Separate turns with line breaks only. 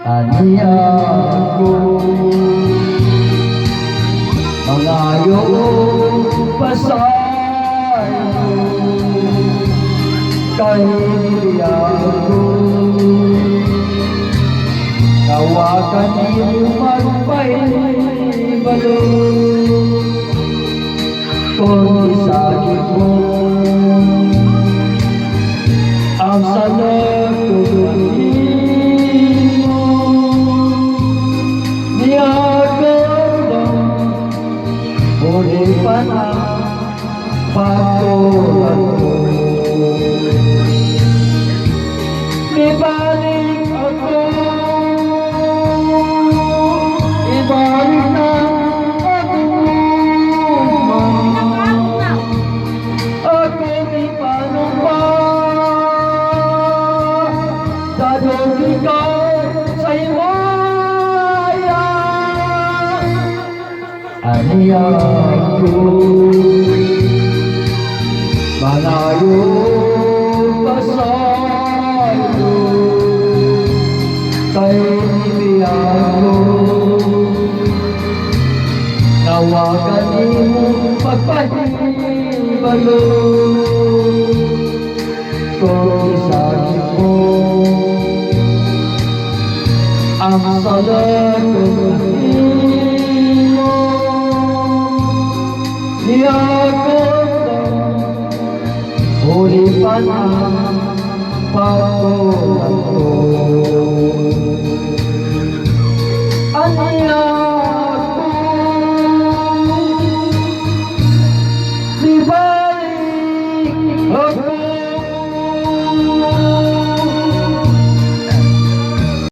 Aniyago mangayo pasayo kay niyago nawakan niyo magpaibalo kung isagin mo ang salag tuloy mo niyagandang huli pa na pagkulan mo ibalik ako ibalik na ako ako di paano pa dadong ikaw sa imaya aniyago malayo pa sa'yo kay niyago nawagan imong pagpahibalo kung isagin mo ang salag tuloy mo niyagandang huli pa na pagkulan